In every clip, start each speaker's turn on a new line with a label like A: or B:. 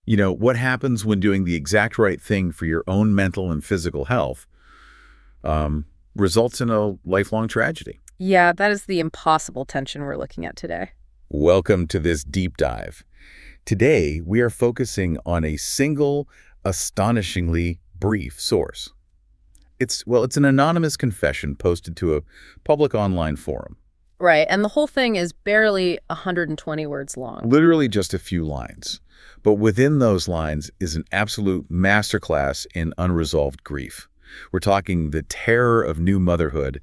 A: You know, what happens when doing the exact right thing for your own mental and physical health results in a lifelong tragedy?
B: Yeah, that is the impossible tension we're looking at today.
A: Welcome to this deep dive. Today, we are focusing on a single, astonishingly brief source. It's an anonymous confession posted to a public online forum.
B: Right, and the whole thing is barely 120 words long.
A: Literally just a few lines. But within those lines is an absolute masterclass in unresolved grief. We're talking the terror of new motherhood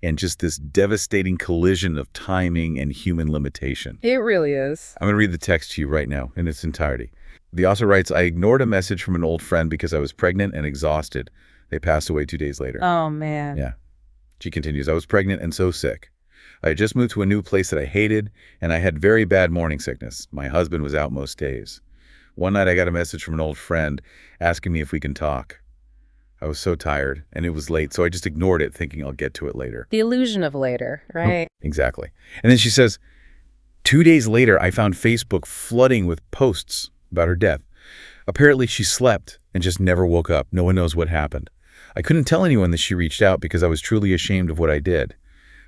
A: and just this devastating collision of timing and human limitation.
B: It really is.
A: I'm going to read the text to you right now in its entirety. The author writes, "I ignored a message from an old friend because I was pregnant and exhausted. They passed away 2 days later."
B: Oh, man.
A: Yeah. She continues, "I was pregnant and so sick. I had just moved to a new place that I hated, and I had very bad morning sickness. My husband was out most days. One night I got a message from an old friend asking me if we can talk. I was so tired, and it was late, so I just ignored it, thinking I'll get to it later."
B: The illusion of later, right?
A: Exactly. And then she says, 2 days later, I found Facebook flooding with posts about her death. Apparently she slept and just never woke up. No one knows what happened. I couldn't tell anyone that she reached out because I was truly ashamed of what I did.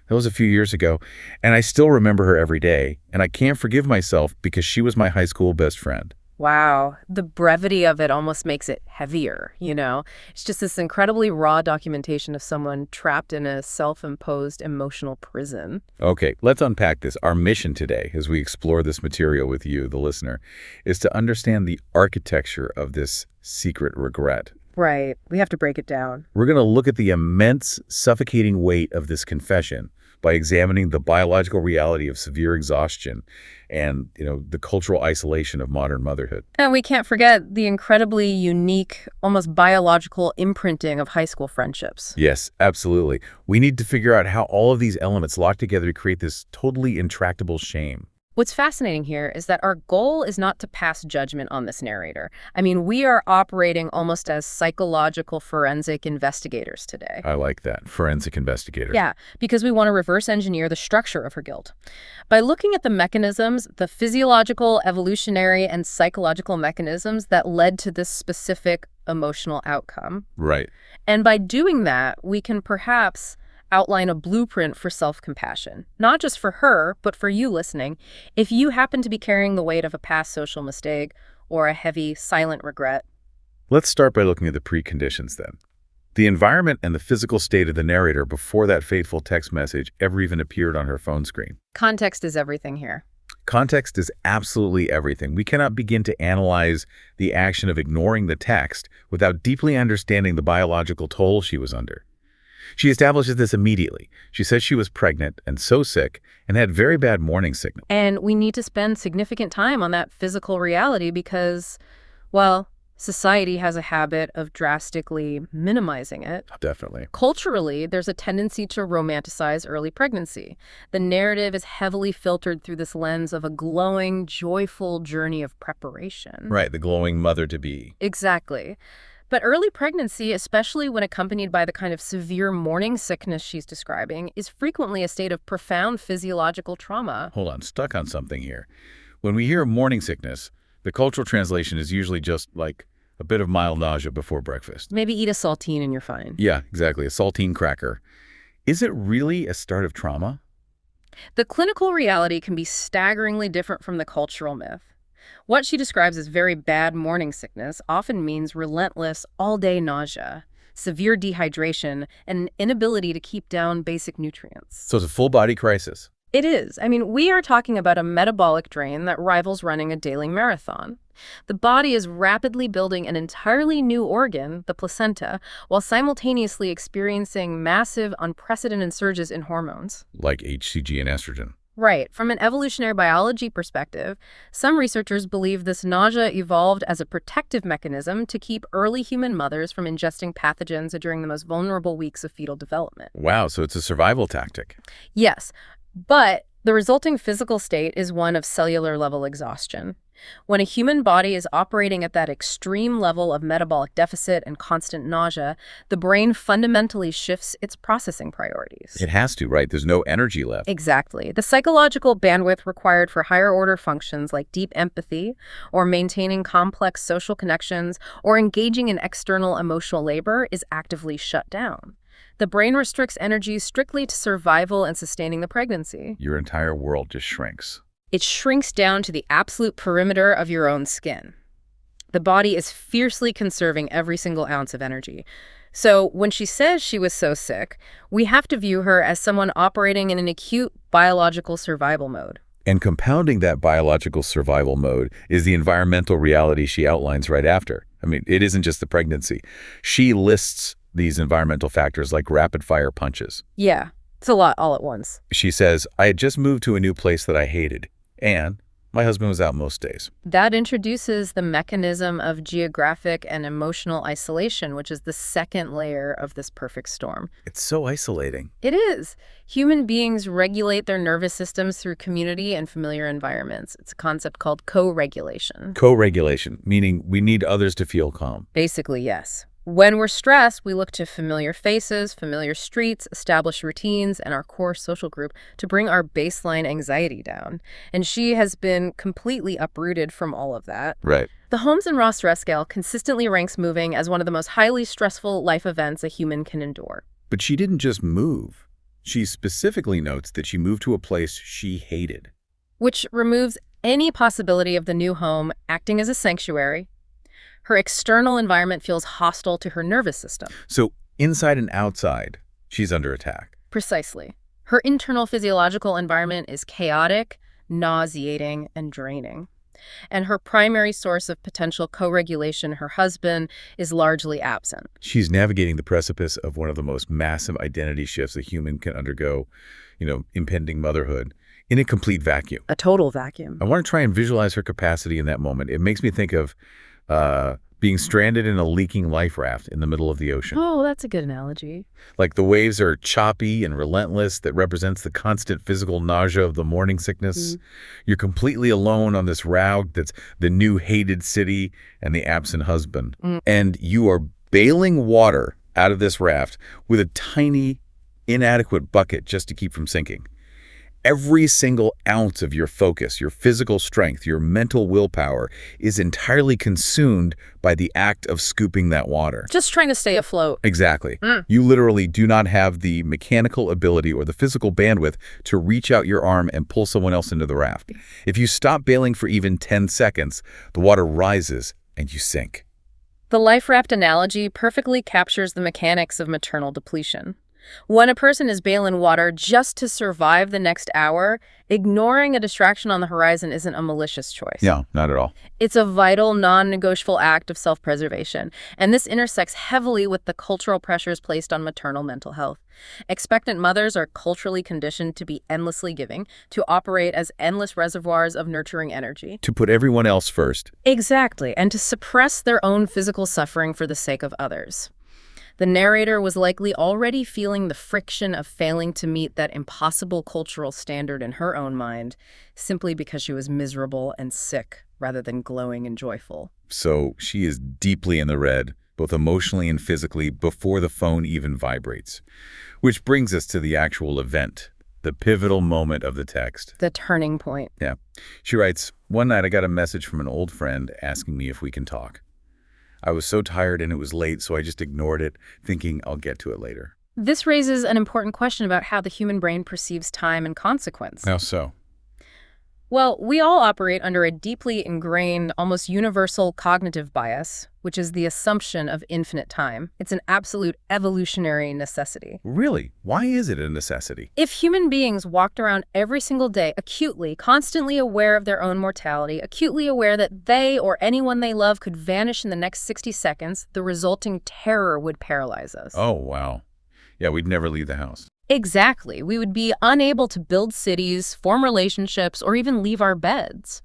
A: That was a few years ago, and I still remember her every day, and I can't forgive myself because she was my high school best friend.
B: Wow. The brevity of it almost makes it heavier, you know? It's just this incredibly raw documentation of someone trapped in a self-imposed emotional prison.
A: Okay, let's unpack this. Our mission today, as we explore this material with you, the listener, is to understand the architecture of this secret regret.
B: Right. We have to break it down.
A: We're going to look at the immense, suffocating weight of this confession by examining the biological reality of severe exhaustion and, the cultural isolation of modern motherhood.
B: And we can't forget the incredibly unique, almost biological imprinting of high school friendships.
A: Yes, absolutely. We need to figure out how all of these elements lock together to create this totally intractable shame.
B: What's fascinating here is that our goal is not to pass judgment on this narrator. I mean, we are operating almost as psychological forensic investigators today.
A: I like that. Forensic investigators.
B: Yeah, because we want to reverse engineer the structure of her guilt. By looking at the mechanisms, the physiological, evolutionary, and psychological mechanisms that led to this specific emotional outcome.
A: Right.
B: And by doing that, we can perhaps outline a blueprint for self-compassion, not just for her, but for you listening, if you happen to be carrying the weight of a past social mistake or a heavy, silent regret.
A: Let's start by looking at the preconditions then. The environment and the physical state of the narrator before that fateful text message ever even appeared on her phone screen.
B: Context is everything here.
A: Context is absolutely everything. We cannot begin to analyze the action of ignoring the text without deeply understanding the biological toll she was under. She establishes this immediately. She says she was pregnant and so sick and had very bad morning sickness.
B: And we need to spend significant time on that physical reality because, well, society has a habit of drastically minimizing it.
A: Definitely.
B: Culturally, there's a tendency to romanticize early pregnancy. The narrative is heavily filtered through this lens of a glowing, joyful journey of preparation.
A: Right, the glowing mother-to-be.
B: Exactly. But early pregnancy, especially when accompanied by the kind of severe morning sickness she's describing, is frequently a state of profound physiological trauma.
A: Hold on, stuck on something here. When we hear morning sickness, the cultural translation is usually just like a bit of mild nausea before breakfast.
B: Maybe eat a saltine and you're fine.
A: Yeah, exactly, a saltine cracker. Is it really a start of trauma?
B: The clinical reality can be staggeringly different from the cultural myth. What she describes as very bad morning sickness often means relentless, all-day nausea, severe dehydration, and an inability to keep down basic nutrients.
A: So it's a full-body crisis.
B: It is. I mean, we are talking about a metabolic drain that rivals running a daily marathon. The body is rapidly building an entirely new organ, the placenta, while simultaneously experiencing massive, unprecedented surges in hormones.
A: Like HCG and estrogen.
B: Right. From an evolutionary biology perspective, some researchers believe this nausea evolved as a protective mechanism to keep early human mothers from ingesting pathogens during the most vulnerable weeks of fetal development.
A: Wow, so it's a survival tactic.
B: Yes, but The resulting physical state is one of cellular-level exhaustion. When a human body is operating at that extreme level of metabolic deficit and constant nausea, the brain fundamentally shifts its processing priorities.
A: It has to, right? There's no energy left.
B: Exactly. The psychological bandwidth required for higher-order functions like deep empathy, or maintaining complex social connections, or engaging in external emotional labor is actively shut down. The brain restricts energy strictly to survival and sustaining the pregnancy.
A: Your entire world just shrinks.
B: It shrinks down to the absolute perimeter of your own skin. The body is fiercely conserving every single ounce of energy. So when she says she was so sick, we have to view her as someone operating in an acute biological survival mode.
A: And compounding that biological survival mode is the environmental reality she outlines right after. I mean, it isn't just the pregnancy. She lists these environmental factors like rapid-fire punches.
B: Yeah, it's a lot all at once.
A: She says, I had just moved to a new place that I hated, and my husband was out most days.
B: That introduces the mechanism of geographic and emotional isolation, which is the second layer of this perfect storm.
A: It's so isolating.
B: It is. Human beings regulate their nervous systems through community and familiar environments. It's a concept called co-regulation.
A: Co-regulation, meaning we need others to feel calm.
B: Basically, yes. When we're stressed, we look to familiar faces, familiar streets, established routines, and our core social group to bring our baseline anxiety down. And she has been completely uprooted from all of that.
A: Right.
B: The Holmes and Ross stress scale consistently ranks moving as one of the most highly stressful life events a human can endure.
A: But she didn't just move. She specifically notes that she moved to a place she hated.
B: Which removes any possibility of the new home acting as a sanctuary. Her external environment feels hostile to her nervous system.
A: So inside and outside, she's under attack.
B: Precisely. Her internal physiological environment is chaotic, nauseating, and draining. And her primary source of potential co-regulation, her husband, is largely absent.
A: She's navigating the precipice of one of the most massive identity shifts a human can undergo, impending motherhood, in a complete vacuum.
B: A total vacuum.
A: I want to try and visualize her capacity in that moment. It makes me think of being stranded in a leaking life raft in the middle of the ocean.
B: Oh, that's a good analogy.
A: Like the waves are choppy and relentless, that represents the constant physical nausea of the morning sickness. You're completely alone on this route that's the new hated city and the absent husband. And you are bailing water out of this raft with a tiny, inadequate bucket just to keep from sinking. Every single ounce of your focus, your physical strength, your mental willpower is entirely consumed by the act of scooping that water.
B: Just trying to stay afloat.
A: Exactly. You literally do not have the mechanical ability or the physical bandwidth to reach out your arm and pull someone else into the raft. If you stop bailing for even 10 seconds, the water rises and you sink.
B: The life raft analogy perfectly captures the mechanics of maternal depletion. When a person is bailing water just to survive the next hour, ignoring a distraction on the horizon isn't a malicious choice.
A: Yeah, not at all.
B: It's a vital, non-negotiable act of self-preservation, and this intersects heavily with the cultural pressures placed on maternal mental health. Expectant mothers are culturally conditioned to be endlessly giving, to operate as endless reservoirs of nurturing energy.
A: To put everyone else first.
B: Exactly, and to suppress their own physical suffering for the sake of others. The narrator was likely already feeling the friction of failing to meet that impossible cultural standard in her own mind, simply because she was miserable and sick rather than glowing and joyful.
A: So she is deeply in the red, both emotionally and physically, before the phone even vibrates. Which brings us to the actual event, the pivotal moment of the text.
B: The turning point.
A: Yeah. She writes, "One night I got a message from an old friend asking me if we can talk. I was so tired and it was late, so I just ignored it, thinking I'll get to it later."
B: This raises an important question about how the human brain perceives time and consequence.
A: How so?
B: Well, we all operate under a deeply ingrained, almost universal cognitive bias, which is the assumption of infinite time. It's an absolute evolutionary necessity.
A: Really? Why is it a necessity?
B: If human beings walked around every single day acutely, constantly aware of their own mortality, acutely aware that they or anyone they love could vanish in the next 60 seconds, the resulting terror would paralyze us.
A: Oh, wow. Yeah, we'd never leave the house.
B: Exactly. We would be unable to build cities, form relationships, or even leave our beds.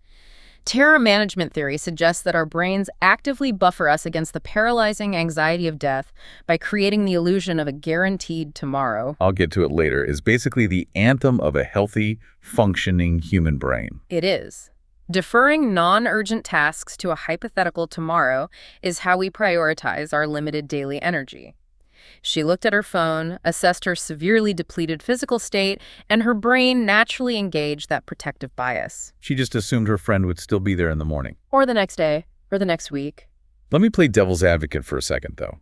B: Terror management theory suggests that our brains actively buffer us against the paralyzing anxiety of death by creating the illusion of a guaranteed tomorrow.
A: I'll get to it later, is basically the anthem of a healthy, functioning human brain.
B: It is. Deferring non-urgent tasks to a hypothetical tomorrow is how we prioritize our limited daily energy. She looked at her phone, assessed her severely depleted physical state, and her brain naturally engaged that protective bias.
A: She just assumed her friend would still be there in the morning.
B: Or the next day, or the next week.
A: Let me play devil's advocate for a second, though.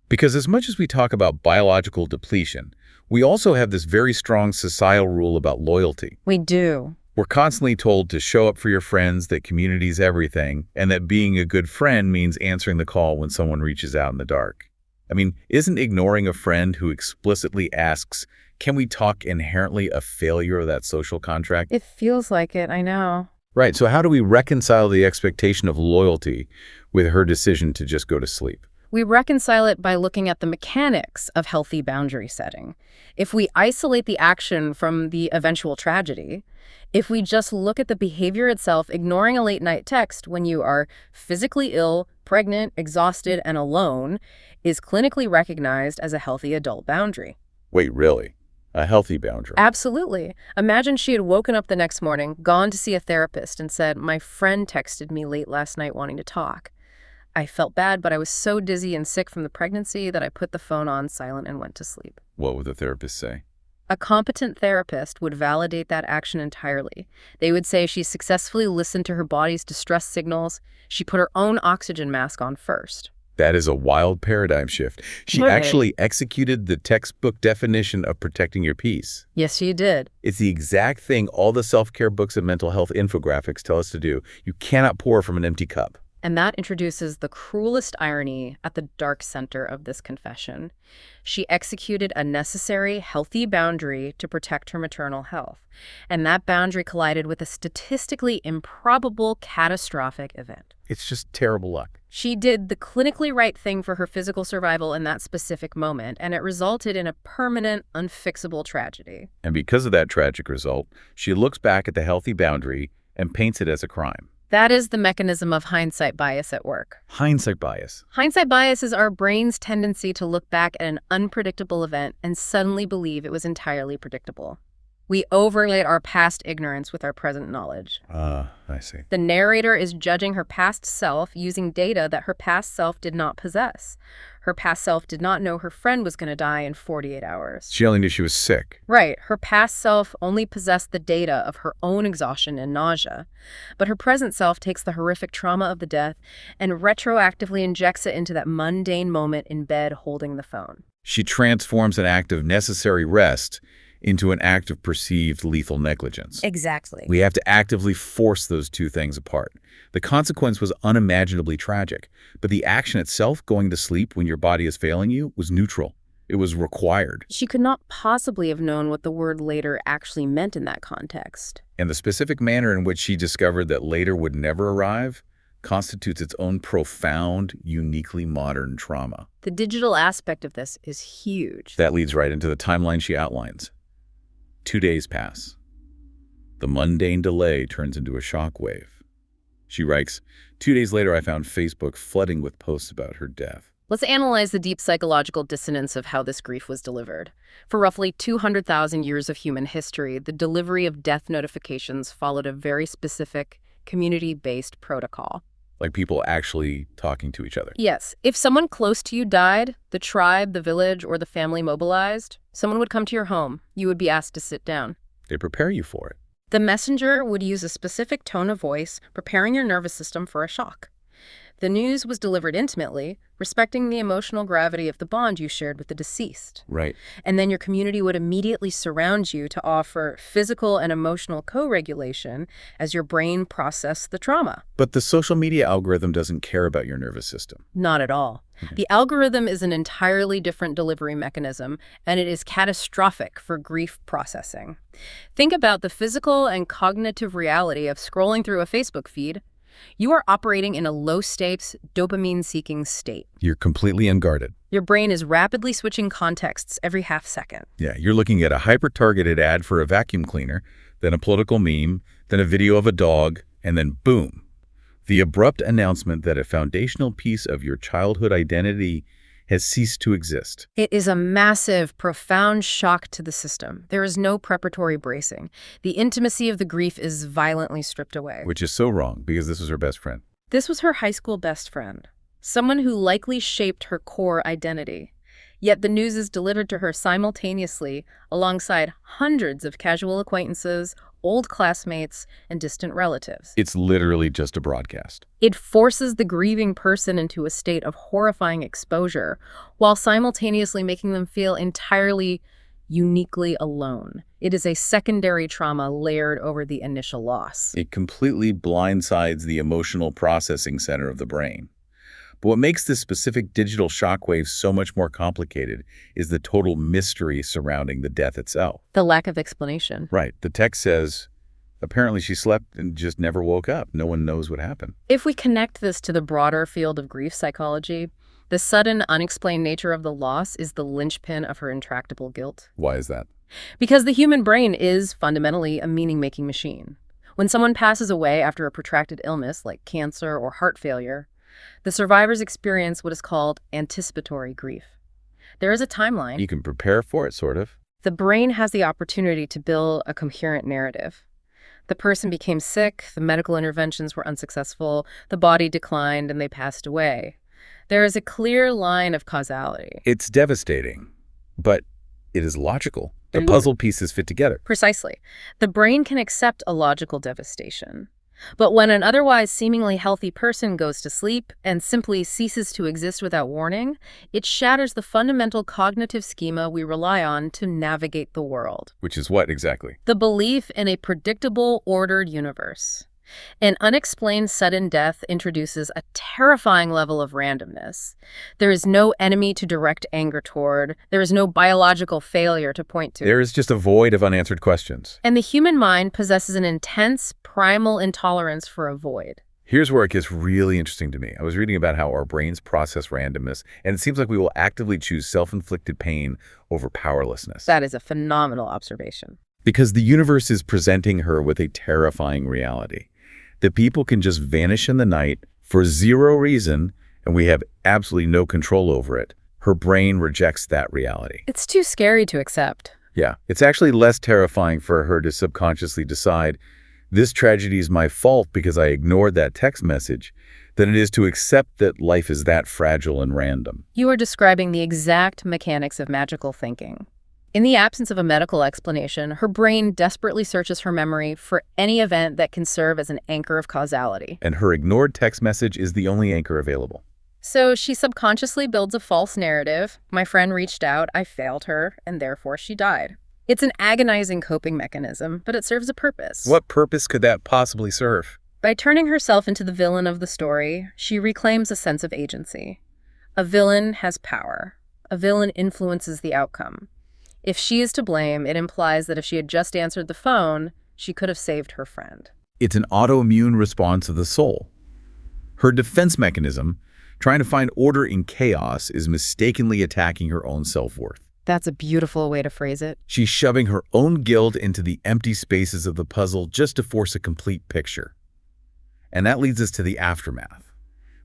A: Because as much as we talk about biological depletion, we also have this very strong societal rule about loyalty.
B: We do.
A: We're constantly told to show up for your friends, that community's everything, and that being a good friend means answering the call when someone reaches out in the dark. I mean, isn't ignoring a friend who explicitly asks, "Can we talk?" inherently a failure of that social contract?
B: It feels like it, I know.
A: Right, so how do we reconcile the expectation of loyalty with her decision to just go to sleep?
B: We reconcile it by looking at the mechanics of healthy boundary setting. If we isolate the action from the eventual tragedy, if we just look at the behavior itself, ignoring a late-night text when you are physically ill, pregnant, exhausted, and alone is clinically recognized as a healthy adult boundary.
A: Wait, really? A healthy boundary?
B: Absolutely. Imagine she had woken up the next morning, gone to see a therapist, and said, "My friend texted me late last night wanting to talk. I felt bad, but I was so dizzy and sick from the pregnancy that I put the phone on silent and went to sleep."
A: What would the therapist say?
B: A competent therapist would validate that action entirely. They would say she successfully listened to her body's distress signals. She put her own oxygen mask on first.
A: That is a wild paradigm shift. She
B: Right.
A: actually executed the textbook definition of protecting your peace.
B: Yes, she did.
A: It's the exact thing all the self-care books and mental health infographics tell us to do. You cannot pour from an empty cup.
B: And that introduces the cruelest irony at the dark center of this confession. She executed a necessary, healthy boundary to protect her maternal health. And that boundary collided with a statistically improbable, catastrophic event.
A: It's just terrible luck.
B: She did the clinically right thing for her physical survival in that specific moment, and it resulted in a permanent, unfixable tragedy.
A: And because of that tragic result, she looks back at the healthy boundary and paints it as a crime.
B: That is the mechanism of hindsight bias at work.
A: Hindsight bias.
B: Hindsight bias is our brain's tendency to look back at an unpredictable event and suddenly believe it was entirely predictable. We overlay our past ignorance with our present knowledge.
A: I see.
B: The narrator is judging her past self using data that her past self did not possess. Her past self did not know her friend was going to die in 48 hours.
A: She only knew she was sick.
B: Right. Her past self only possessed the data of her own exhaustion and nausea. But her present self takes the horrific trauma of the death and retroactively injects it into that mundane moment in bed holding the phone.
A: She transforms an act of necessary rest into an act of perceived lethal negligence.
B: Exactly.
A: We have to actively force those two things apart. The consequence was unimaginably tragic, but the action itself, going to sleep when your body is failing you, was neutral. It was required.
B: She could not possibly have known what the word later actually meant in that context.
A: And the specific manner in which she discovered that later would never arrive constitutes its own profound, uniquely modern trauma.
B: The digital aspect of this is huge.
A: That leads right into the timeline she outlines. 2 days pass. The mundane delay turns into a shockwave. She writes, 2 days later I found Facebook flooding with posts about her death.
B: Let's analyze the deep psychological dissonance of how this grief was delivered. For roughly 200,000 years of human history, the delivery of death notifications followed a very specific, community-based protocol.
A: Like people actually talking to each other.
B: Yes, if someone close to you died, the tribe, the village, or the family mobilized, someone would come to your home. You would be asked to sit down.
A: They prepare you for it.
B: The messenger would use a specific tone of voice, preparing your nervous system for a shock. The news was delivered intimately, respecting the emotional gravity of the bond you shared with the deceased.
A: Right.
B: And then your community would immediately surround you to offer physical and emotional co-regulation as your brain processed the trauma.
A: But the social media algorithm doesn't care about your nervous system.
B: Not at all. The algorithm is an entirely different delivery mechanism, and it is catastrophic for grief processing. Think about the physical and cognitive reality of scrolling through a Facebook feed. You are operating in a low-stakes, dopamine-seeking state.
A: You're completely unguarded.
B: Your brain is rapidly switching contexts every half second.
A: Yeah, you're looking at a hyper-targeted ad for a vacuum cleaner, then a political meme, then a video of a dog, And then boom, the abrupt announcement that a foundational piece of your childhood identity has ceased to exist.
B: It is a massive, profound shock to the system. There is no preparatory bracing. The intimacy of the grief is violently stripped away.
A: Which is so wrong, because this was her best friend.
B: This was her high school best friend, someone who likely shaped her core identity. Yet the news is delivered to her simultaneously alongside hundreds of casual acquaintances, old classmates, and distant relatives.
A: It's literally just a broadcast.
B: It forces the grieving person into a state of horrifying exposure, while simultaneously making them feel entirely, uniquely alone. It is a secondary trauma layered over the initial loss.
A: It completely blindsides the emotional processing center of the brain. But what makes this specific digital shockwave so much more complicated is the total mystery surrounding the death itself.
B: The lack of explanation.
A: Right. The text says, apparently she slept and just never woke up. No one knows what happened.
B: If we connect this to the broader field of grief psychology, the sudden, unexplained nature of the loss is the linchpin of her intractable guilt.
A: Why is that?
B: Because the human brain is fundamentally a meaning-making machine. When someone passes away after a protracted illness like cancer or heart failure, the survivors experience what is called anticipatory grief. There is a timeline.
A: You can prepare for it, sort of.
B: The brain has the opportunity to build a coherent narrative. The person became sick, the medical interventions were unsuccessful, the body declined, and they passed away. There is a clear line of causality.
A: It's devastating, but it is logical. The puzzle pieces fit together.
B: Precisely. The brain can accept a logical devastation. But when an otherwise seemingly healthy person goes to sleep and simply ceases to exist without warning, it shatters the fundamental cognitive schema we rely on to navigate the world.
A: Which is what exactly?
B: The belief in a predictable, ordered universe. An unexplained sudden death introduces a terrifying level of randomness. There is no enemy to direct anger toward. There is no biological failure to point to.
A: There is just a void of unanswered questions.
B: And the human mind possesses an intense, primal intolerance for a void.
A: Here's where it gets really interesting to me. I was reading about how our brains process randomness, and it seems like we will actively choose self-inflicted pain over powerlessness.
B: That is a phenomenal observation.
A: Because the universe is presenting her with a terrifying reality. The people can just vanish in the night for zero reason, and we have absolutely no control over it. Her brain rejects that reality.
B: It's too scary to accept.
A: Yeah, it's actually less terrifying for her to subconsciously decide, this tragedy is my fault because I ignored that text message, than it is to accept that life is that fragile and random.
B: You are describing the exact mechanics of magical thinking. In the absence of a medical explanation, her brain desperately searches her memory for any event that can serve as an anchor of causality.
A: And her ignored text message is the only anchor available.
B: So she subconsciously builds a false narrative. My friend reached out, I failed her, and therefore she died. It's an agonizing coping mechanism, but it serves a purpose.
A: What purpose could that possibly serve?
B: By turning herself into the villain of the story, she reclaims a sense of agency. A villain has power. A villain influences the outcome. If she is to blame, it implies that if she had just answered the phone, she could have saved her friend.
A: It's an autoimmune response of the soul. Her defense mechanism, trying to find order in chaos, is mistakenly attacking her own self-worth.
B: That's a beautiful way to phrase it.
A: She's shoving her own guilt into the empty spaces of the puzzle just to force a complete picture. And that leads us to the aftermath.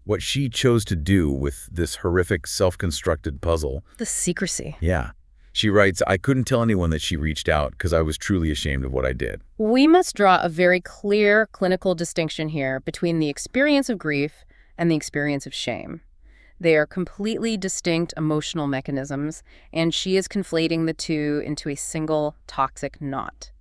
A: What she chose to do with this horrific self-constructed puzzle.
B: The secrecy.
A: Yeah. She writes, I couldn't tell anyone that she reached out because I was truly ashamed of what I did.
B: We must draw a very clear clinical distinction here between the experience of grief and the experience of shame. They are completely distinct emotional mechanisms, and she is conflating the two into a single toxic knot.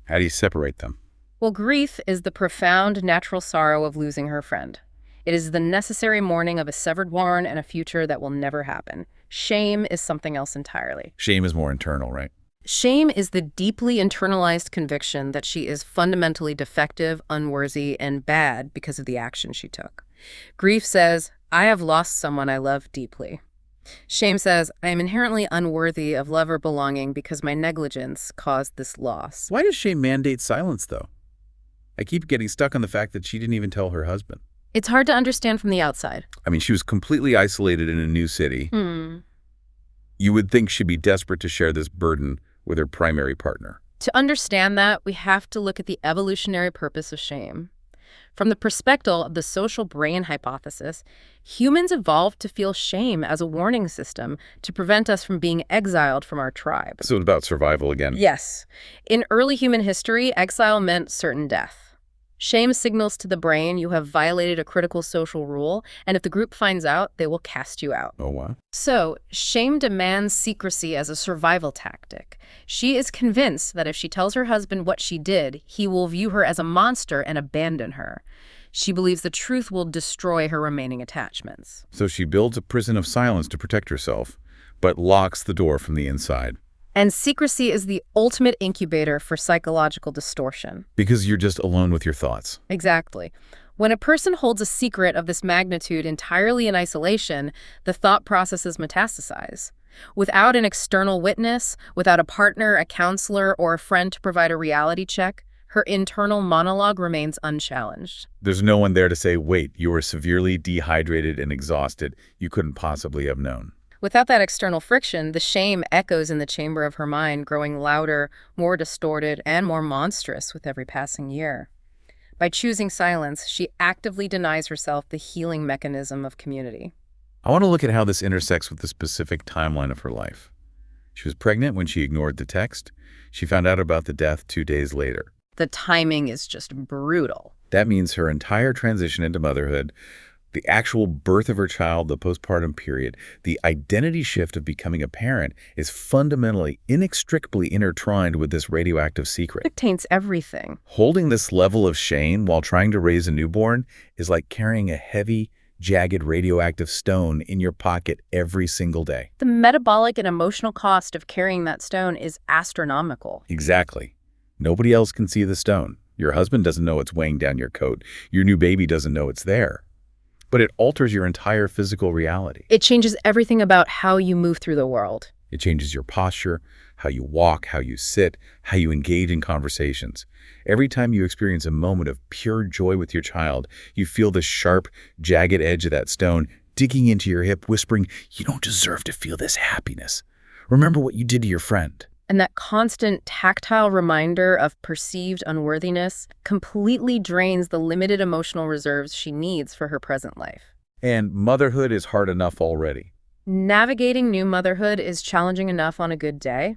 A: How do you separate them?
B: Well, grief is the profound natural sorrow of losing her friend. It is the necessary mourning of a severed warren and a future that will never happen. Shame is something else entirely.
A: Shame is more internal, right?
B: Shame is the deeply internalized conviction that she is fundamentally defective, unworthy, and bad because of the action she took. Grief says, I have lost someone I love deeply. Shame says, I am inherently unworthy of love or belonging because my negligence caused this loss.
A: Why does shame mandate silence, though? I keep getting stuck on the fact that she didn't even tell her husband.
B: It's hard to understand from the outside.
A: I mean, she was completely isolated in a new city. You would think she'd be desperate to share this burden with her primary partner.
B: To understand that, we have to look at the evolutionary purpose of shame. From the perspective of the social brain hypothesis, humans evolved to feel shame as a warning system to prevent us from being exiled from our tribe.
A: So it's about survival again.
B: Yes. In early human history, exile meant certain death. Shame signals to the brain you have violated a critical social rule, and if the group finds out, they will cast you out.
A: Oh, wow.
B: So, shame demands secrecy as a survival tactic. She is convinced that if she tells her husband what she did, he will view her as a monster and abandon her. She believes the truth will destroy her remaining attachments.
A: So she builds a prison of silence to protect herself, but locks the door from the inside.
B: And secrecy is the ultimate incubator for psychological distortion.
A: Because you're just alone with your thoughts.
B: Exactly. When a person holds a secret of this magnitude entirely in isolation, the thought processes metastasize. Without an external witness, without a partner, a counselor, or a friend to provide a reality check, her internal monologue remains unchallenged.
A: There's no one there to say, wait, you were severely dehydrated and exhausted. You couldn't possibly have known.
B: Without that external friction, the shame echoes in the chamber of her mind, growing louder, more distorted, and more monstrous with every passing year. By choosing silence, she actively denies herself the healing mechanism of community.
A: I want to look at how this intersects with the specific timeline of her life. She was pregnant when she ignored the text. She found out about the death 2 days later.
B: The timing is just brutal.
A: That means her entire transition into motherhood, the actual birth of her child, the postpartum period, the identity shift of becoming a parent is fundamentally, inextricably intertwined with this radioactive secret.
B: It taints everything.
A: Holding this level of shame while trying to raise a newborn is like carrying a heavy, jagged radioactive stone in your pocket every single day.
B: The metabolic and emotional cost of carrying that stone is astronomical.
A: Exactly. Nobody else can see the stone. Your husband doesn't know it's weighing down your coat. Your new baby doesn't know it's there. But it alters your entire physical reality.
B: It changes everything about how you move through the world.
A: It changes your posture, how you walk, how you sit, how you engage in conversations. Every time you experience a moment of pure joy with your child, you feel the sharp, jagged edge of that stone digging into your hip, whispering, "You don't deserve to feel this happiness. Remember what you did to your friend."
B: And that constant tactile reminder of perceived unworthiness completely drains the limited emotional reserves she needs for her present life.
A: And motherhood is hard enough already.
B: Navigating new motherhood is challenging enough on a good day.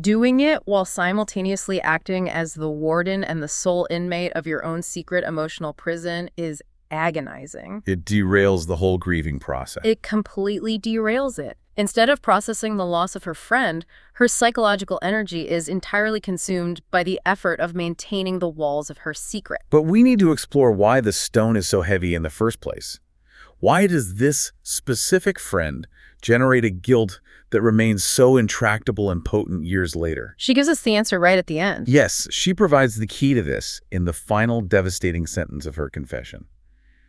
B: Doing it while simultaneously acting as the warden and the sole inmate of your own secret emotional prison is agonizing.
A: It derails the whole grieving process.
B: It completely derails it. Instead of processing the loss of her friend, her psychological energy is entirely consumed by the effort of maintaining the walls of her secret.
A: But we need to explore why the stone is so heavy in the first place. Why does this specific friend generate a guilt that remains so intractable and potent years later?
B: She gives us the answer right at the end.
A: Yes, she provides the key to this in the final devastating sentence of her confession.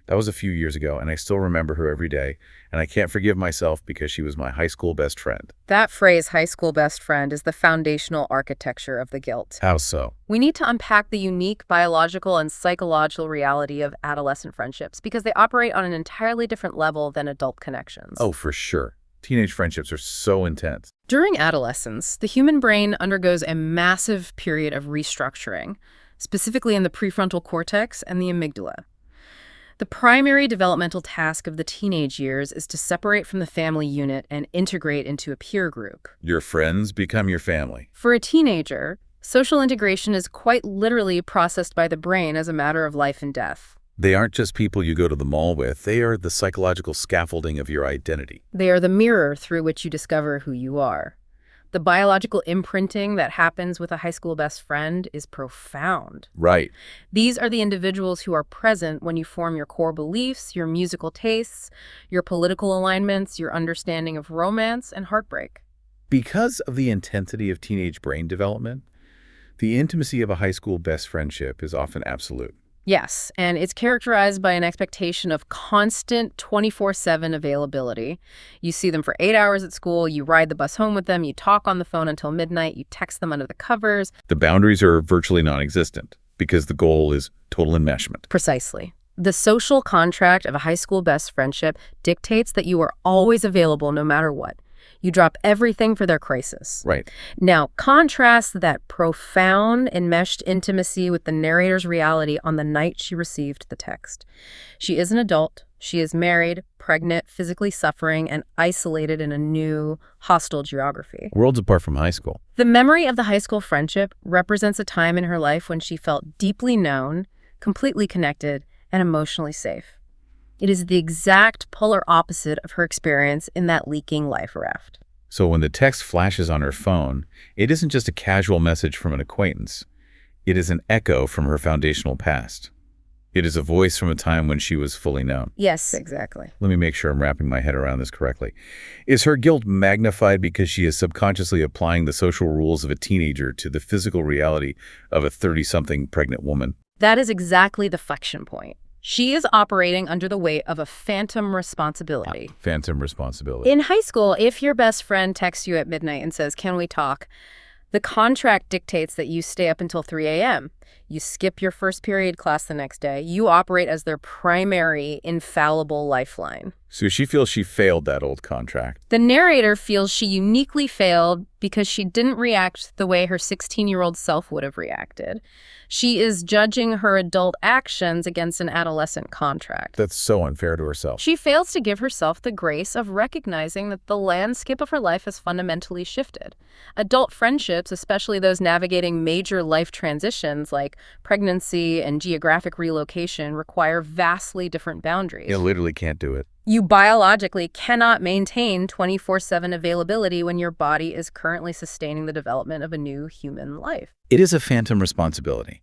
A: That was a few years ago, and I still remember her every day, and I can't forgive myself because she was my high school best friend.
B: That phrase, high school best friend, is the foundational architecture of the guilt.
A: How so?
B: We need to unpack the unique biological and psychological reality of adolescent friendships because they operate on an entirely different level than adult connections.
A: Oh, for sure. Teenage friendships are so intense.
B: During adolescence, the human brain undergoes a massive period of restructuring, specifically in the prefrontal cortex and the amygdala. The primary developmental task of the teenage years is to separate from the family unit and integrate into a peer group.
A: Your friends become your family.
B: For a teenager, social integration is quite literally processed by the brain as a matter of life and death.
A: They aren't just people you go to the mall with. They are the psychological scaffolding of your identity.
B: They are the mirror through which you discover who you are. The biological imprinting that happens with a high school best friend is profound.
A: Right.
B: These are the individuals who are present when you form your core beliefs, your musical tastes, your political alignments, your understanding of romance and heartbreak.
A: Because of the intensity of teenage brain development, the intimacy of a high school best friendship is often absolute.
B: Yes, and it's characterized by an expectation of constant 24/7 availability. You see them for 8 hours at school, you ride the bus home with them, you talk on the phone until midnight, you text them under the covers.
A: The boundaries are virtually non-existent because the goal is total enmeshment.
B: Precisely. The social contract of a high school best friendship dictates that you are always available no matter what. You drop everything for their crisis.
A: Right.
B: Now, contrast that profound, enmeshed intimacy with the narrator's reality on the night she received the text. She is an adult. She is married, pregnant, physically suffering, and isolated in a new, hostile geography.
A: Worlds apart from high school.
B: The memory of the high school friendship represents a time in her life when she felt deeply known, completely connected, and emotionally safe. It is the exact polar opposite of her experience in that leaking life raft.
A: So when the text flashes on her phone, it isn't just a casual message from an acquaintance. It is an echo from her foundational past. It is a voice from a time when she was fully known.
B: Yes, exactly.
A: Let me make sure I'm wrapping my head around this correctly. Is her guilt magnified because she is subconsciously applying the social rules of a teenager to the physical reality of a 30-something pregnant woman?
B: That is exactly the flexion point. She is operating under the weight of a phantom responsibility.
A: Phantom responsibility.
B: In high school, if your best friend texts you at midnight and says, "Can we talk?" the contract dictates that you stay up until 3 a.m. You skip your first period class the next day. You operate as their primary, infallible lifeline.
A: So she feels she failed that old contract.
B: The narrator feels she uniquely failed because she didn't react the way her 16-year-old self would have reacted. She is judging her adult actions against an adolescent contract.
A: That's so unfair to herself.
B: She fails to give herself the grace of recognizing that the landscape of her life has fundamentally shifted. Adult friendships, especially those navigating major life transitions like pregnancy and geographic relocation, require vastly different boundaries.
A: You literally can't do it.
B: You biologically cannot maintain 24/7 availability when your body is currently sustaining the development of a new human life.
A: It is a phantom responsibility.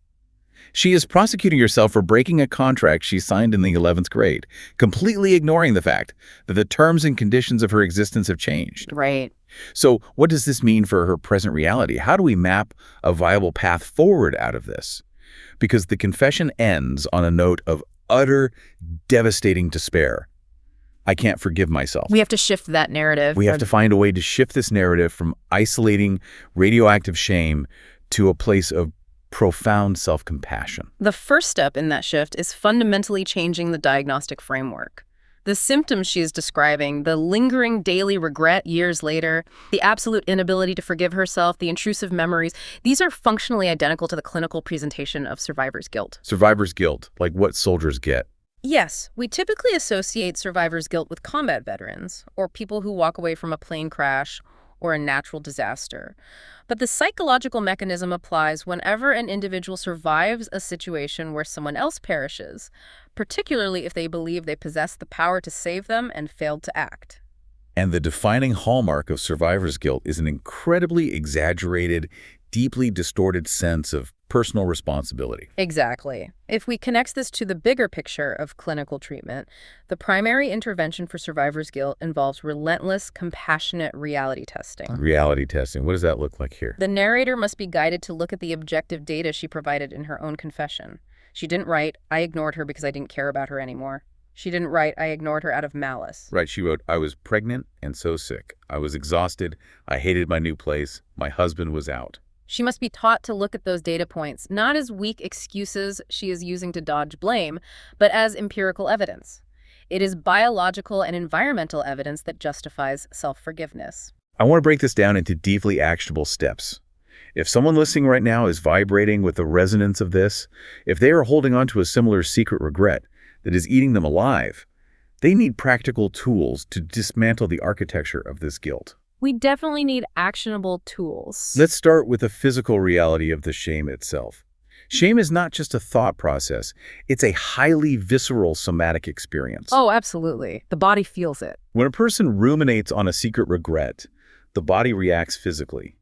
A: She is prosecuting herself for breaking a contract she signed in the 11th grade, completely ignoring the fact that the terms and conditions of her existence have changed.
B: Right.
A: So what does this mean for her present reality? How do we map a viable path forward out of this? Because the confession ends on a note of utter, devastating despair. I can't forgive myself.
B: We have to shift that narrative.
A: We have to find a way to shift this narrative from isolating radioactive shame to a place of profound self-compassion.
B: The first step in that shift is fundamentally changing the diagnostic framework. The symptoms she is describing, the lingering daily regret years later, the absolute inability to forgive herself, the intrusive memories, these are functionally identical to the clinical presentation of survivor's guilt.
A: Survivor's guilt, like what soldiers get.
B: Yes, we typically associate survivor's guilt with combat veterans or people who walk away from a plane crash or a natural disaster. But the psychological mechanism applies whenever an individual survives a situation where someone else perishes, particularly if they believe they possess the power to save them and failed to act.
A: And the defining hallmark of survivor's guilt is an incredibly exaggerated, deeply distorted sense of personal responsibility.
B: Exactly. If we connect this to the bigger picture of clinical treatment, the primary intervention for survivor's guilt involves relentless, compassionate reality testing.
A: Reality testing, what does that look like here?
B: The narrator must be guided to look at the objective data she provided in her own confession. She didn't write, "I ignored her because I didn't care about her anymore." She didn't write, "I ignored her out of malice."
A: Right, she wrote, I was pregnant and so sick. I was exhausted. I hated my new place. My husband was out.
B: She must be taught to look at those data points, not as weak excuses she is using to dodge blame, but as empirical evidence. It is biological and environmental evidence that justifies self-forgiveness.
A: I want to break this down into deeply actionable steps. If someone listening right now is vibrating with the resonance of this, if they are holding on to a similar secret regret that is eating them alive, they need practical tools to dismantle the architecture of this guilt.
B: We definitely need actionable tools.
A: Let's start with the physical reality of the shame itself. Shame is not just a thought process. It's a highly visceral somatic experience.
B: Oh, absolutely. The body feels it.
A: When a person ruminates on a secret regret, the body reacts physically.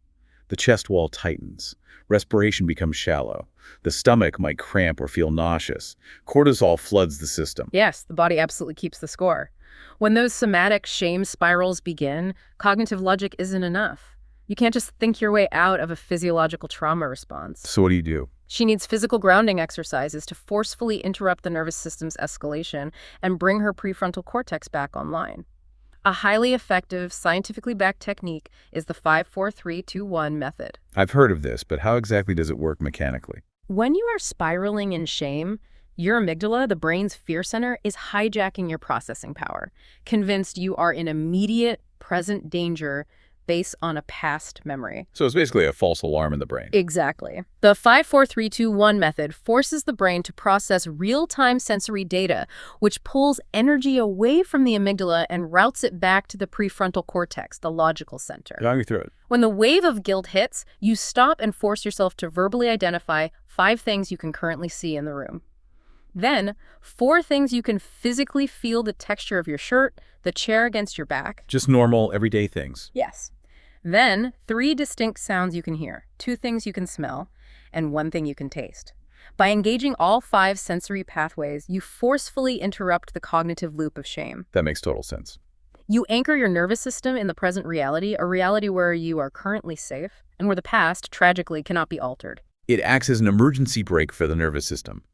A: The chest wall tightens. Respiration becomes shallow. The stomach might cramp or feel nauseous. Cortisol floods the system.
B: Yes, the body absolutely keeps the score. When those somatic shame spirals begin, cognitive logic isn't enough. You can't just think your way out of a physiological trauma response.
A: So what do you do?
B: She needs physical grounding exercises to forcefully interrupt the nervous system's escalation and bring her prefrontal cortex back online. A highly effective, scientifically backed technique is the 5-4-3-2-1 method.
A: I've heard of this, but how exactly does it work mechanically?
B: When you are spiraling in shame, your amygdala, the brain's fear center, is hijacking your processing power. Convinced you are in immediate, present danger based on a past memory.
A: So it's basically a false alarm in the brain.
B: Exactly. The 5-4-3-2-1 method forces the brain to process real-time sensory data, which pulls energy away from the amygdala and routes it back to the prefrontal cortex, the logical center.
A: Talk me through it.
B: When the wave of guilt hits, you stop and force yourself to verbally identify 5 things you can currently see in the room. Then, 4 things you can physically feel: the texture of your shirt, the chair against your back.
A: Just normal, everyday things.
B: Yes. Then, 3 distinct sounds you can hear, 2 things you can smell, and 1 thing you can taste. By engaging all 5 sensory pathways, you forcefully interrupt the cognitive loop of shame.
A: That makes total sense.
B: You anchor your nervous system in the present reality, a reality where you are currently safe, and where the past, tragically, cannot be altered.
A: It acts as an emergency brake for the nervous system.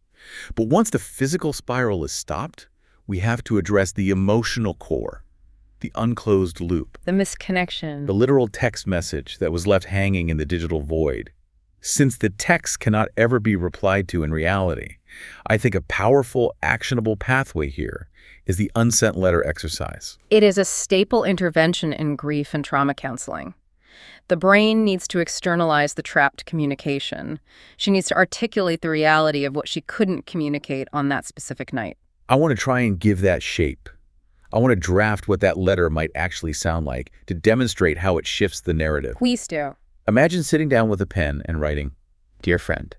A: But once the physical spiral is stopped, we have to address the emotional core, the unclosed loop,
B: The misconnection.
A: the literal text message that was left hanging in the digital void. Since the text cannot ever be replied to in reality, I think a powerful, actionable pathway here is the unsent letter exercise.
B: It is a staple intervention in grief and trauma counseling. The brain needs to externalize the trapped communication. She needs to articulate the reality of what she couldn't communicate on that specific night.
A: I want to try and give that shape. I want to draft what that letter might actually sound like to demonstrate how it shifts the narrative.
B: Please do.
A: Imagine sitting down with a pen and writing, "Dear friend,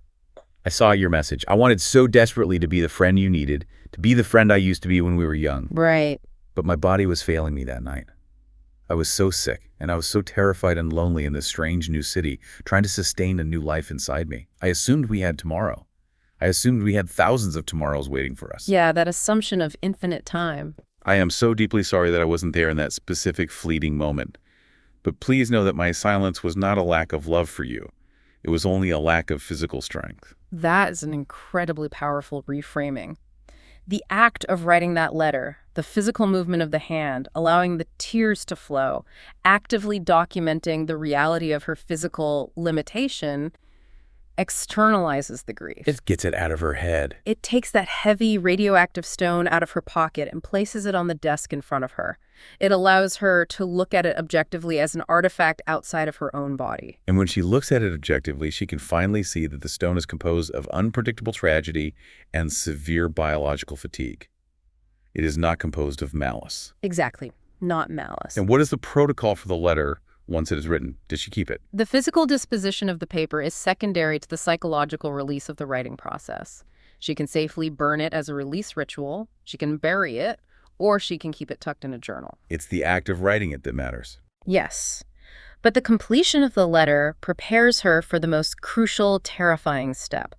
A: I saw your message. I wanted so desperately to be the friend you needed, to be the friend I used to be when we were young.
B: Right.
A: But my body was failing me that night. I was so sick, and I was so terrified and lonely in this strange new city, trying to sustain a new life inside me. I assumed we had tomorrow. I assumed we had thousands of tomorrows waiting for us.
B: Yeah, that assumption of infinite time.
A: I am so deeply sorry that I wasn't there in that specific fleeting moment. But please know that my silence was not a lack of love for you. It was only a lack of physical strength."
B: That is an incredibly powerful reframing. The act of writing that letter, the physical movement of the hand, allowing the tears to flow, actively documenting the reality of her physical limitation, externalizes the grief.
A: It gets it out of her head.
B: It takes that heavy radioactive stone out of her pocket and places it on the desk in front of her. It allows her to look at it objectively as an artifact outside of her own body.
A: And when she looks at it objectively, she can finally see that the stone is composed of unpredictable tragedy and severe biological fatigue. It is not composed of malice.
B: Exactly. Not malice.
A: And what is the protocol for the letter once it is written? Does she keep it?
B: The physical disposition of the paper is secondary to the psychological release of the writing process. She can safely burn it as a release ritual, she can bury it, or she can keep it tucked in a journal.
A: It's the act of writing it that matters.
B: Yes. But the completion of the letter prepares her for the most crucial, terrifying step.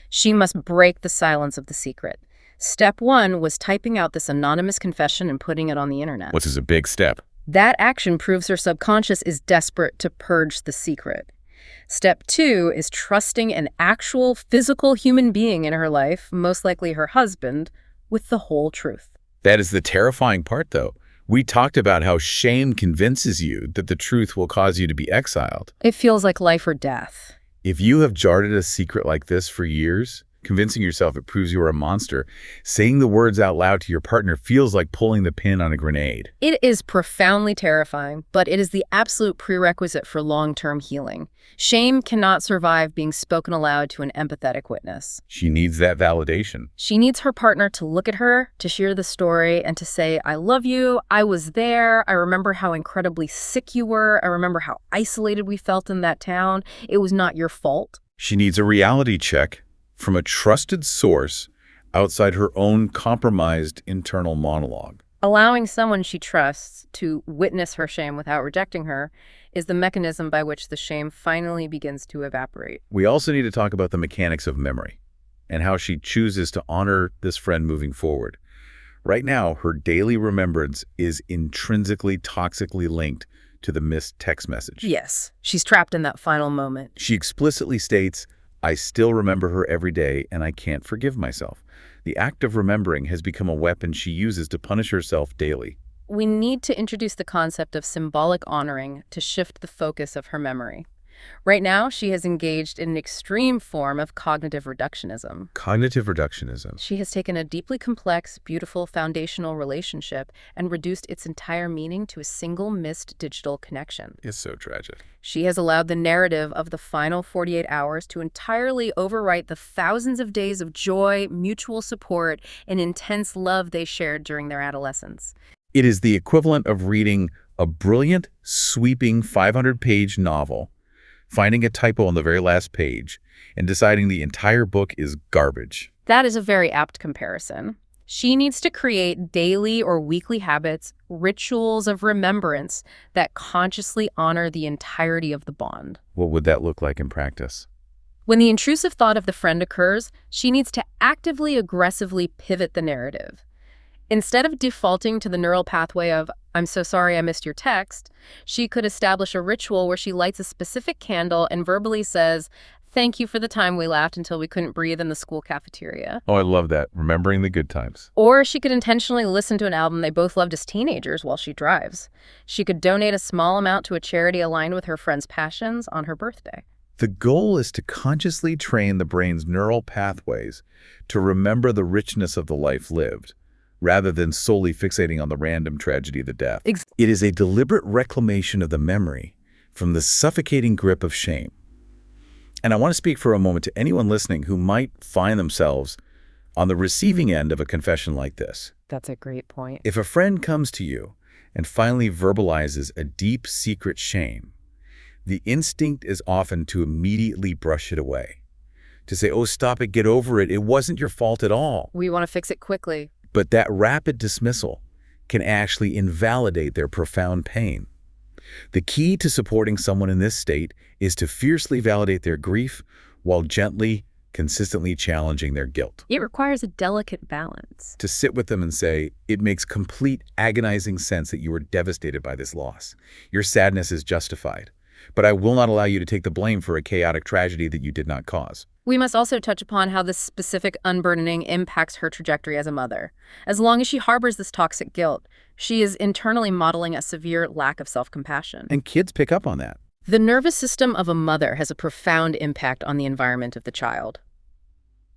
B: She must break the silence of the secret. Step 1 was typing out this anonymous confession and putting it on the internet.
A: Which is a big step.
B: That action proves her subconscious is desperate to purge the secret. Step 2 is trusting an actual physical human being in her life, most likely her husband, with the whole truth.
A: That is the terrifying part, though. We talked about how shame convinces you that the truth will cause you to be exiled.
B: It feels like life or death.
A: If you have guarded a secret like this for years, convincing yourself it proves you are a monster, saying the words out loud to your partner feels like pulling the pin on a grenade.
B: It is profoundly terrifying, but it is the absolute prerequisite for long-term healing. Shame cannot survive being spoken aloud to an empathetic witness.
A: She needs that validation.
B: She needs her partner to look at her, to share the story, and to say, "I love you, I was there, I remember how incredibly sick you were, I remember how isolated we felt in that town. It was not your fault."
A: She needs a reality check from a trusted source outside her own compromised internal monologue.
B: Allowing someone she trusts to witness her shame without rejecting her is the mechanism by which the shame finally begins to evaporate.
A: We also need to talk about the mechanics of memory and how she chooses to honor this friend moving forward. Right now, her daily remembrance is intrinsically toxically linked to the missed text message.
B: Yes, she's trapped in that final moment.
A: She explicitly states, "I still remember her every day and I can't forgive myself." The act of remembering has become a weapon she uses to punish herself daily.
B: We need to introduce the concept of symbolic honoring to shift the focus of her memory. Right now, she has engaged in an extreme form of cognitive reductionism.
A: Cognitive reductionism.
B: She has taken a deeply complex, beautiful, foundational relationship and reduced its entire meaning to a single missed digital connection.
A: It's so tragic.
B: She has allowed the narrative of the final 48 hours to entirely overwrite the thousands of days of joy, mutual support, and intense love they shared during their adolescence.
A: It is the equivalent of reading a brilliant, sweeping 500-page novel, finding a typo on the very last page, and deciding the entire book is garbage.
B: That is a very apt comparison. She needs to create daily or weekly habits, rituals of remembrance that consciously honor the entirety of the bond.
A: What would that look like in practice?
B: When the intrusive thought of the friend occurs, she needs to actively, aggressively pivot the narrative. Instead of defaulting to the neural pathway of, "I'm so sorry I missed your text," she could establish a ritual where she lights a specific candle and verbally says, "Thank you for the time we laughed until we couldn't breathe in the school cafeteria."
A: Oh, I love that. Remembering the good times.
B: Or she could intentionally listen to an album they both loved as teenagers while she drives. She could donate a small amount to a charity aligned with her friend's passions on her birthday.
A: The goal is to consciously train the brain's neural pathways to remember the richness of the life lived, rather than solely fixating on the random tragedy of the death. It is a deliberate reclamation of the memory from the suffocating grip of shame. And I want to speak for a moment to anyone listening who might find themselves on the receiving end of a confession like this.
B: That's a great point.
A: If a friend comes to you and finally verbalizes a deep, secret shame, the instinct is often to immediately brush it away, to say, "Oh, stop it, get over it, it wasn't your fault at all."
B: We want to fix it quickly.
A: But that rapid dismissal can actually invalidate their profound pain. The key to supporting someone in this state is to fiercely validate their grief while gently, consistently challenging their guilt.
B: It requires a delicate balance.
A: To sit with them and say, "It makes complete, agonizing sense that you were devastated by this loss. Your sadness is justified. But I will not allow you to take the blame for a chaotic tragedy that you did not cause."
B: We must also touch upon how this specific unburdening impacts her trajectory as a mother. As long as she harbors this toxic guilt, she is internally modeling a severe lack of self-compassion.
A: And kids pick up on that.
B: The nervous system of a mother has a profound impact on the environment of the child.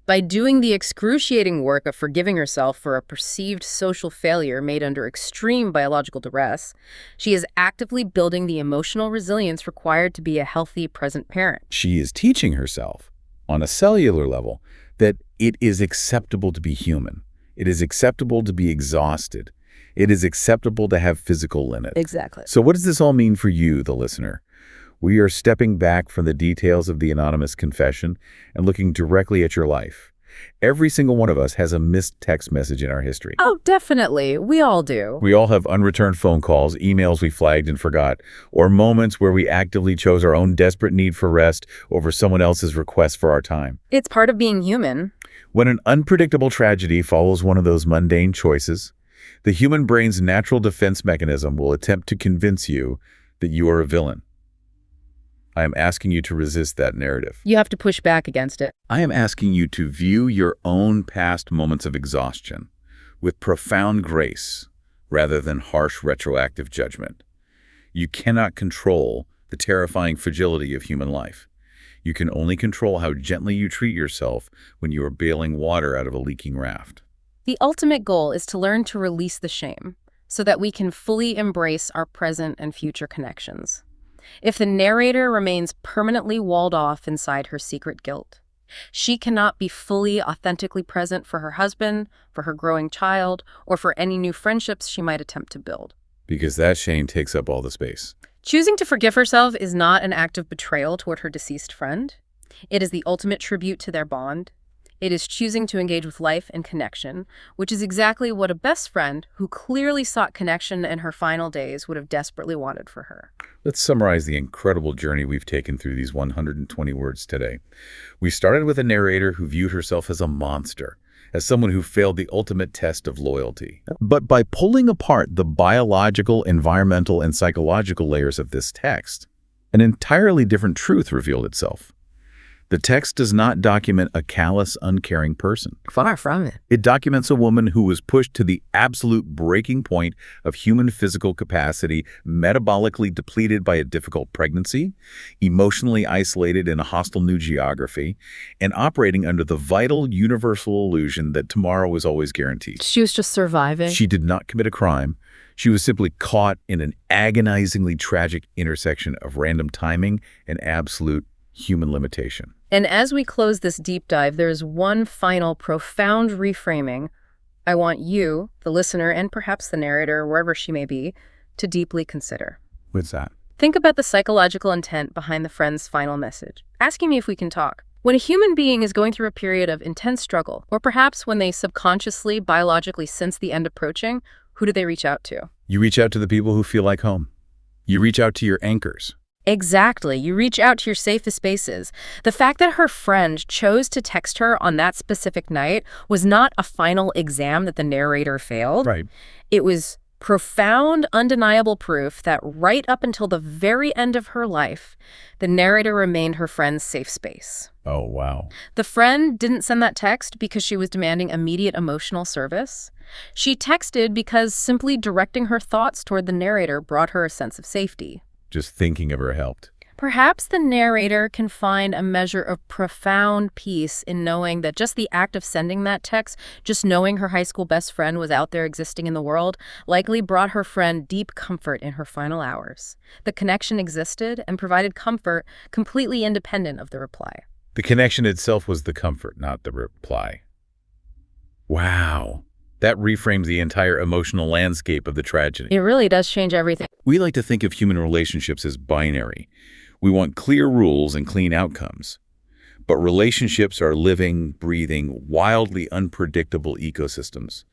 B: By doing the excruciating work of forgiving herself for a perceived social failure made under extreme biological duress, she is actively building the emotional resilience required to be a healthy, present parent.
A: She is teaching herself, on a cellular level, that it is acceptable to be human. It is acceptable to be exhausted. It is acceptable to have physical limits.
B: Exactly.
A: So what does this all mean for you, the listener? We are stepping back from the details of the anonymous confession and looking directly at your life. Every single one of us has a missed text message in our history.
B: Oh, definitely. We all do.
A: We all have unreturned phone calls, emails we flagged and forgot, or moments where we actively chose our own desperate need for rest over someone else's request for our time.
B: It's part of being human.
A: When an unpredictable tragedy follows one of those mundane choices, the human brain's natural defense mechanism will attempt to convince you that you are a villain. I am asking you to resist that narrative.
B: You have to push back against it.
A: I am asking you to view your own past moments of exhaustion with profound grace rather than harsh retroactive judgment. You cannot control the terrifying fragility of human life. You can only control how gently you treat yourself when you are bailing water out of a leaking raft.
B: The ultimate goal is to learn to release the shame so that we can fully embrace our present and future connections. If the narrator remains permanently walled off inside her secret guilt, she cannot be fully, authentically present for her husband, for her growing child, or for any new friendships she might attempt to build.
A: Because that shame takes up all the space.
B: Choosing to forgive herself is not an act of betrayal toward her deceased friend. It is the ultimate tribute to their bond. It is choosing to engage with life and connection, which is exactly what a best friend who clearly sought connection in her final days would have desperately wanted for her.
A: Let's summarize the incredible journey we've taken through these 120 words today. We started with a narrator who viewed herself as a monster, as someone who failed the ultimate test of loyalty. But by pulling apart the biological, environmental, and psychological layers of this text, an entirely different truth revealed itself. The text does not document a callous, uncaring person.
B: Far from it.
A: It documents a woman who was pushed to the absolute breaking point of human physical capacity, metabolically depleted by a difficult pregnancy, emotionally isolated in a hostile new geography, and operating under the vital, universal illusion that tomorrow was always guaranteed.
B: She was just surviving.
A: She did not commit a crime. She was simply caught in an agonizingly tragic intersection of random timing and absolute human limitation.
B: And as we close this deep dive, there's one final profound reframing I want you, the listener, and perhaps the narrator, wherever she may be, to deeply consider.
A: What's that?
B: Think about the psychological intent behind the friend's final message, asking me if we can talk. When a human being is going through a period of intense struggle, or perhaps when they subconsciously, biologically sense the end approaching, who do they reach out to?
A: You reach out to the people who feel like home. You reach out to your anchors.
B: Exactly. You reach out to your safest spaces. The fact that her friend chose to text her on that specific night was not a final exam that the narrator failed.
A: Right.
B: It was profound, undeniable proof that right up until the very end of her life, the narrator remained her friend's safe space.
A: Oh, wow.
B: The friend didn't send that text because she was demanding immediate emotional service. She texted because simply directing her thoughts toward the narrator brought her a sense of safety.
A: Just thinking of her helped.
B: Perhaps the narrator can find a measure of profound peace in knowing that just the act of sending that text, just knowing her high school best friend was out there existing in the world, likely brought her friend deep comfort in her final hours. The connection existed and provided comfort completely independent of the reply.
A: The connection itself was the comfort, not the reply. Wow. That reframes the entire emotional landscape of the tragedy.
B: It really does change everything.
A: We like to think of human relationships as binary. We want clear rules and clean outcomes. But relationships are living, breathing, wildly unpredictable ecosystems.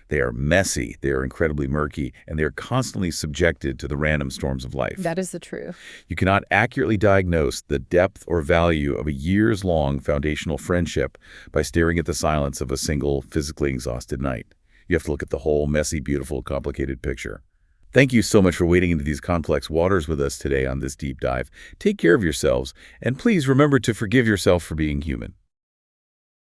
A: They are messy, they are incredibly murky, and they are constantly subjected to the random storms of life.
B: That is the truth.
A: You cannot accurately diagnose the depth or value of a years-long foundational friendship by staring at the silence of a single, physically exhausted night. You have to look at the whole messy, beautiful, complicated picture. Thank you so much for wading into these complex waters with us today on this deep dive. Take care of yourselves, and please remember to forgive yourself for being human.